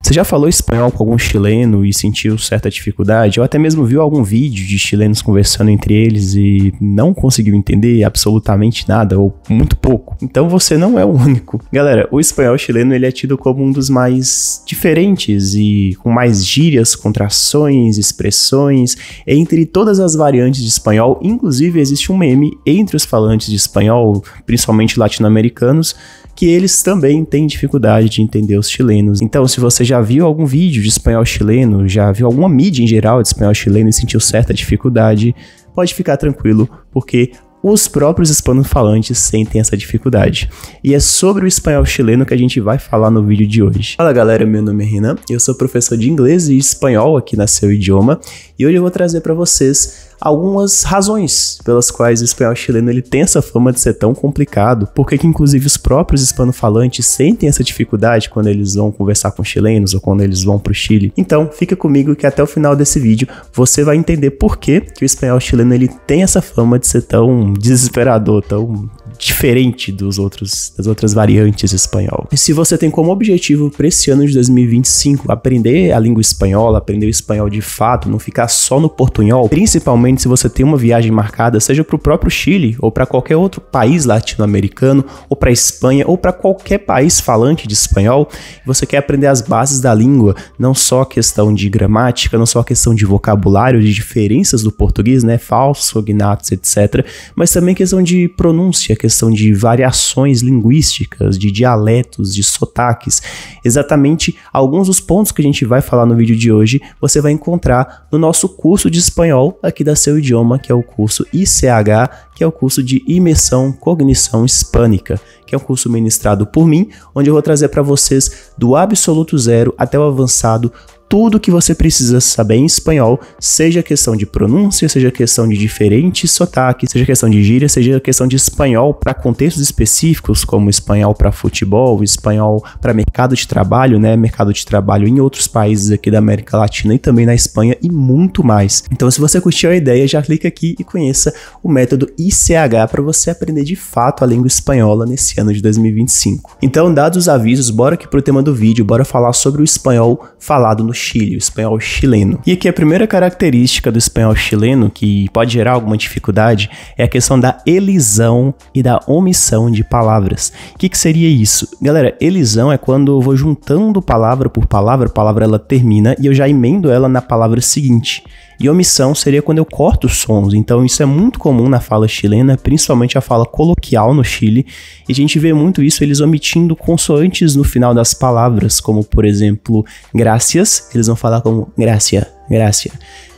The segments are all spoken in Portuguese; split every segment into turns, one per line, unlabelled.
Você já falou espanhol com algum chileno e sentiu certa dificuldade? Ou até mesmo viu algum vídeo de chilenos conversando entre eles e não conseguiu entender absolutamente nada ou muito pouco? Então você não é o único. Galera, o espanhol chileno ele é tido como um dos mais diferentes e com mais gírias, contrações, expressões, entre todas as variantes de espanhol. Inclusive existe um meme entre os falantes de espanhol, principalmente latino-americanos, que eles também têm dificuldade de entender os chilenos. Então, se você já viu algum vídeo de espanhol chileno, já viu alguma mídia em geral de espanhol chileno e sentiu certa dificuldade, pode ficar tranquilo, porque os próprios hispanofalantes sentem essa dificuldade. E é sobre o espanhol chileno que a gente vai falar no vídeo de hoje. Fala galera, meu nome é Renan, eu sou professor de inglês e espanhol aqui na Seu Idioma, e hoje eu vou trazer para vocês algumas razões pelas quais o espanhol chileno ele tem essa fama de ser tão complicado, porque que inclusive os próprios hispanofalantes sentem essa dificuldade quando eles vão conversar com chilenos ou quando eles vão pro Chile. Então fica comigo que até o final desse vídeo você vai entender por que o espanhol chileno ele tem essa fama de ser tão desesperador, tão diferente das outras variantes de espanhol. E se você tem como objetivo para esse ano de 2025 aprender a língua espanhola, aprender o espanhol de fato, não ficar só no portunhol, principalmente se você tem uma viagem marcada, seja para o próprio Chile ou para qualquer outro país latino-americano, ou para Espanha, ou para qualquer país falante de espanhol, você quer aprender as bases da língua, não só questão de gramática, não só questão de vocabulário, de diferenças do português, né, falsos, cognatos, etc., mas também questão de pronúncia, questão de variações linguísticas, de dialetos, de sotaques. Exatamente alguns dos pontos que a gente vai falar no vídeo de hoje, você vai encontrar no nosso curso de espanhol aqui da Seu Idioma, que é o curso ICH, que é o curso de Imersão Cognição Hispânica, que é um curso ministrado por mim, onde eu vou trazer para vocês do absoluto zero até o avançado tudo que você precisa saber em espanhol, seja questão de pronúncia, seja questão de diferentes sotaques, seja questão de gíria, seja questão de espanhol para contextos específicos, como espanhol para futebol, espanhol para mercado de trabalho, né? Mercado de trabalho em outros países aqui da América Latina e também na Espanha e muito mais. Então, se você curtiu a ideia, já clica aqui e conheça o método ICH para você aprender de fato a língua espanhola nesse ano de 2025. Então, dados os avisos, bora aqui pro tema do vídeo, bora falar sobre o espanhol falado no Chile, o espanhol chileno. E aqui a primeira característica do espanhol chileno que pode gerar alguma dificuldade é a questão da elisão e da omissão de palavras. O que seria isso? Galera, elisão é quando eu vou juntando palavra por palavra, a palavra ela termina e eu já emendo ela na palavra seguinte. E omissão seria quando eu corto os sons, então isso é muito comum na fala chilena, principalmente a fala coloquial no Chile, e a gente vê muito isso, eles omitindo consoantes no final das palavras, como por exemplo, gracias, eles vão falar como gracia, gracia,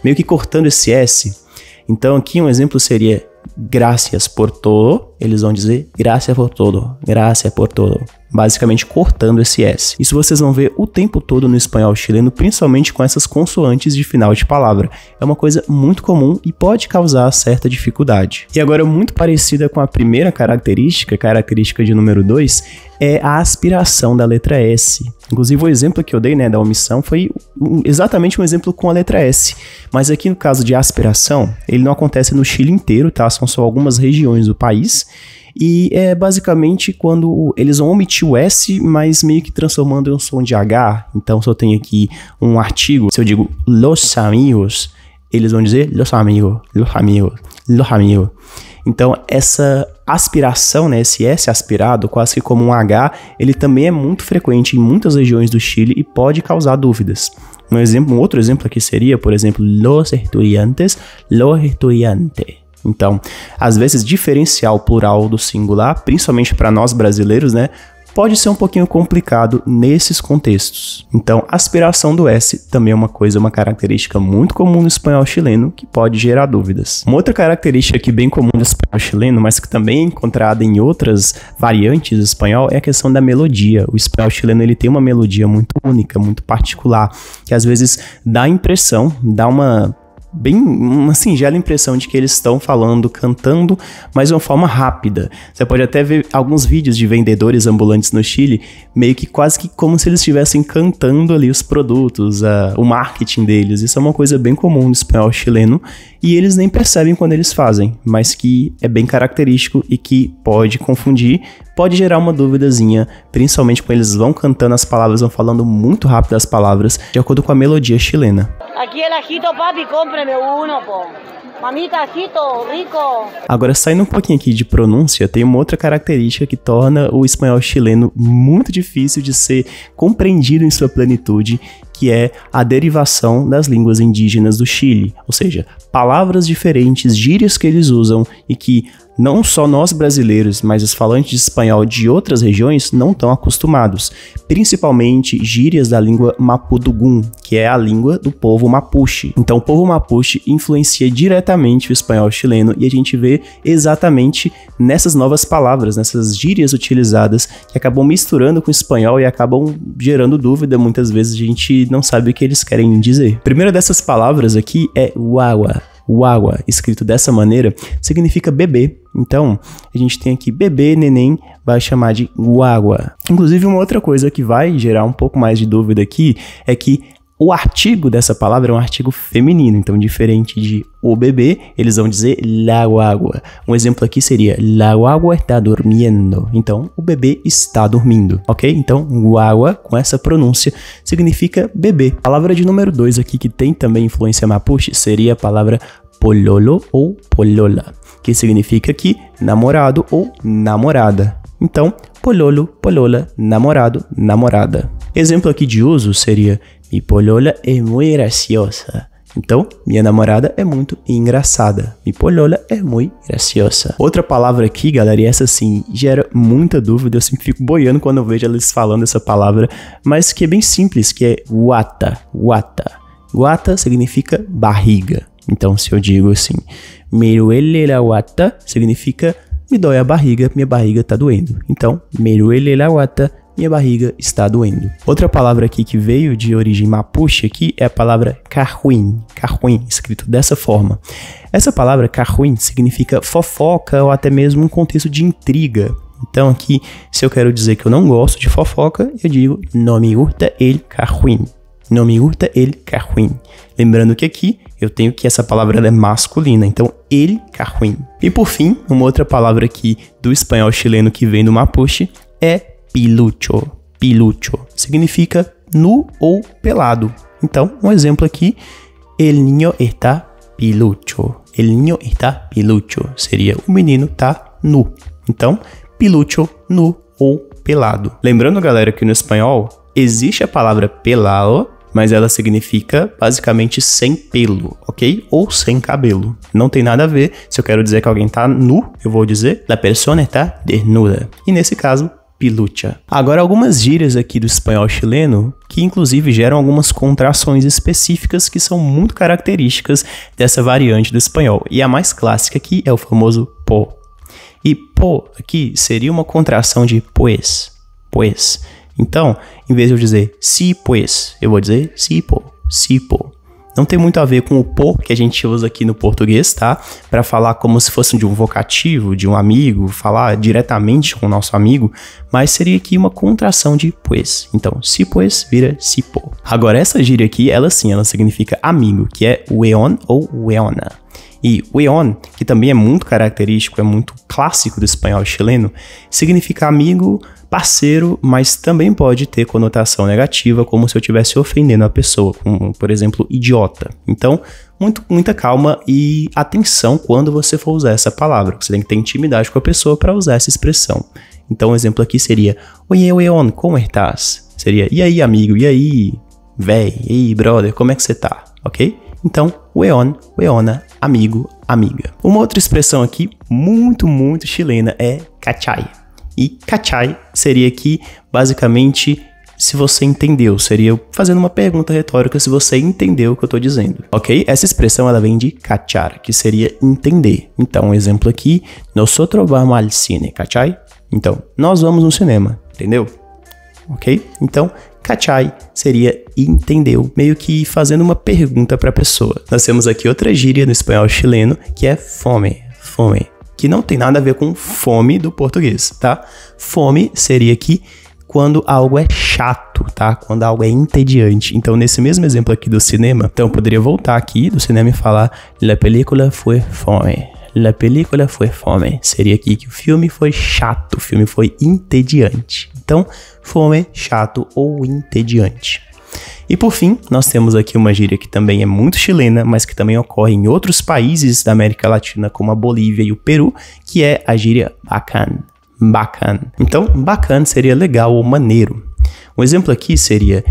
meio que cortando esse S. Então aqui um exemplo seria gracias por todo, eles vão dizer gracias por todo, gracias por todo. Basicamente cortando esse S. Isso vocês vão ver o tempo todo no espanhol chileno, principalmente com essas consoantes de final de palavra. É uma coisa muito comum e pode causar certa dificuldade. E agora, muito parecida com a primeira característica de número 2, é a aspiração da letra S. Inclusive o exemplo que eu dei, né, da omissão foi exatamente um exemplo com a letra S. Mas aqui no caso de aspiração, ele não acontece no Chile inteiro, tá? São só algumas regiões do país. E é basicamente quando eles vão omitir o S, mas meio que transformando em um som de H. Então, se eu tenho aqui um artigo, se eu digo los amigos, eles vão dizer los amigos, los amigos, los amigos. Então, essa aspiração, né, esse S aspirado, quase que como um H, ele também é muito frequente em muitas regiões do Chile e pode causar dúvidas. Um outro exemplo aqui seria, por exemplo, los estudiantes, los estudiantes. Então, às vezes diferenciar o plural do singular, principalmente para nós brasileiros, né, pode ser um pouquinho complicado nesses contextos. Então, a aspiração do S também é uma característica muito comum no espanhol chileno que pode gerar dúvidas. Uma outra característica aqui bem comum no espanhol chileno, mas que também é encontrada em outras variantes do espanhol, é a questão da melodia. O espanhol chileno ele tem uma melodia muito única, muito particular, que às vezes dá a impressão, dá uma bem uma singela impressão de que eles estão falando, cantando, mas de uma forma rápida. Você pode até ver alguns vídeos de vendedores ambulantes no Chile, meio que quase que como se eles estivessem cantando ali os produtos, o marketing deles. Isso é uma coisa bem comum no espanhol chileno e eles nem percebem quando eles fazem, mas que é bem característico e que pode confundir, pode gerar uma duvidazinha, principalmente quando eles vão cantando as palavras, vão falando muito rápido as palavras, de acordo com a melodia chilena.
Aqui é ajito, papi, compre-me uno, pô. Mamita, ajito, rico.
Agora, saindo um pouquinho aqui de pronúncia, tem uma outra característica que torna o espanhol chileno muito difícil de ser compreendido em sua plenitude, que é a derivação das línguas indígenas do Chile, ou seja, palavras diferentes, gírias que eles usam e que não só nós brasileiros, mas os falantes de espanhol de outras regiões não estão acostumados, principalmente gírias da língua mapudungun, que é a língua do povo mapuche. Então o povo mapuche influencia diretamente o espanhol chileno e a gente vê exatamente nessas novas palavras, nessas gírias utilizadas que acabam misturando com o espanhol e acabam gerando dúvida, muitas vezes a gente não sabe o que eles querem dizer. A primeira dessas palavras aqui é guagua. Guagua, escrito dessa maneira, significa bebê. Então, a gente tem aqui bebê, neném, vai chamar de guagua. Inclusive, uma outra coisa que vai gerar um pouco mais de dúvida aqui é que o artigo dessa palavra é um artigo feminino. Então, diferente de o bebê, eles vão dizer la guagua. Um exemplo aqui seria la guagua está durmiendo. Então, o bebê está dormindo, ok? Então, guagua, com essa pronúncia, significa bebê. A palavra de número 2 aqui, que tem também influência mapuche, seria a palavra pololo ou polola, que significa aqui namorado ou namorada. Então, pololo, polola, namorado, namorada. Exemplo aqui de uso seria mi polola é muy graciosa. Então, minha namorada é muito engraçada. Mi polola é muy graciosa. Outra palavra aqui, galera, e essa sim gera muita dúvida. Eu sempre fico boiando quando eu vejo eles falando essa palavra, mas que é bem simples, que é guata. Guata. Guata significa barriga. Então, se eu digo assim, me duele la guata, significa me dói a barriga, minha barriga tá doendo. Então, me duele la guata, minha barriga está doendo. Outra palavra aqui que veio de origem mapuche aqui é a palavra carruim. Carruim, escrito dessa forma. Essa palavra carruim significa fofoca ou até mesmo um contexto de intriga. Então aqui, se eu quero dizer que eu não gosto de fofoca, eu digo no me gusta el carruim. No me gusta el carruim. Lembrando que aqui eu tenho que essa palavra ela é masculina, então el carruim. E por fim, uma outra palavra aqui do espanhol chileno que vem do mapuche é pilucho. Pilucho significa nu ou pelado. Então, um exemplo aqui, el niño está pilucho. El niño está pilucho. Seria o menino tá nu. Então, pilucho, nu ou pelado. Lembrando, galera, que no espanhol existe a palavra pelado, mas ela significa basicamente sem pelo, ok? Ou sem cabelo. Não tem nada a ver. Se eu quero dizer que alguém tá nu, eu vou dizer la persona está desnuda. E nesse caso, pilucha. Agora, algumas gírias aqui do espanhol chileno que inclusive geram algumas contrações específicas que são muito características dessa variante do espanhol. E a mais clássica aqui é o famoso po. E po aqui seria uma contração de pues. Pues. Então, em vez de eu dizer si pues, eu vou dizer si po. Si po. Não tem muito a ver com o po que a gente usa aqui no português, tá? Para falar como se fosse de um vocativo, de um amigo, falar diretamente com o nosso amigo, mas seria aqui uma contração de pues. Então, si pues vira si po. Agora, essa gíria aqui, ela sim, ela significa amigo, que é weon ou weona. E weon, que também é muito característico, é muito clássico do espanhol chileno, significa amigo, parceiro, mas também pode ter conotação negativa, como se eu estivesse ofendendo a pessoa, como, por exemplo, idiota. Então, muita calma e atenção quando você for usar essa palavra. Você tem que ter intimidade com a pessoa para usar essa expressão. Então, o exemplo aqui seria, oye, weon, como estás? Seria, e aí, amigo? E aí, véi? E aí, brother? Como é que você tá? Ok? Então, weon, weona, amigo, amiga. Uma outra expressão aqui, muito chilena, é cachai. E cachai seria aqui, basicamente, se você entendeu. Seria fazendo uma pergunta retórica se você entendeu o que eu estou dizendo, ok? Essa expressão, ela vem de cachar, que seria entender. Então, um exemplo aqui, nosotros vamos al cine, cachai? Então, nós vamos no cinema, entendeu? Ok? Então, cachai seria entendeu, meio que fazendo uma pergunta para a pessoa. Nós temos aqui outra gíria no espanhol chileno, que é fome, que não tem nada a ver com fome do português, tá? Fome seria aqui quando algo é chato, tá? Quando algo é entediante. Então, nesse mesmo exemplo aqui do cinema, então eu poderia voltar aqui do cinema e falar La película fue fome. La película fue fome. Seria aqui que o filme foi chato, o filme foi entediante. Então, fome, chato ou entediante. E por fim, nós temos aqui uma gíria que também é muito chilena, mas que também ocorre em outros países da América Latina, como a Bolívia e o Peru, que é a gíria bacán. Bacán. Então, bacán seria legal ou maneiro. Um exemplo aqui seria: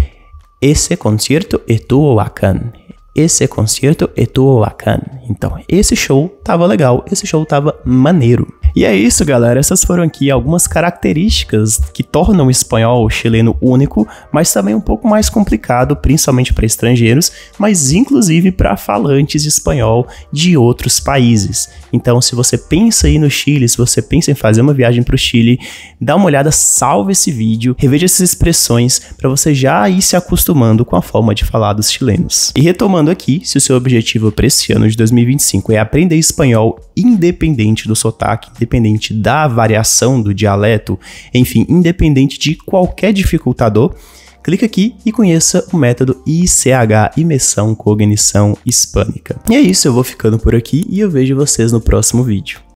esse concierto estuvo bacán. Esse concierto estuvo bacán. Então, esse show tava legal, esse show tava maneiro. E é isso, galera. Essas foram aqui algumas características que tornam o espanhol chileno único, mas também um pouco mais complicado, principalmente para estrangeiros, mas inclusive para falantes de espanhol de outros países. Então, se você pensa aí no Chile, se você pensa em fazer uma viagem para o Chile, dá uma olhada, salve esse vídeo, reveja essas expressões para você já ir se acostumando com a forma de falar dos chilenos. E retomando aqui, se o seu objetivo para esse ano de 2025 é aprender espanhol independente do sotaque, independente da variação do dialeto, enfim, independente de qualquer dificultador, clica aqui e conheça o método ICH, Imersão Cognição Hispânica. E é isso, eu vou ficando por aqui e eu vejo vocês no próximo vídeo.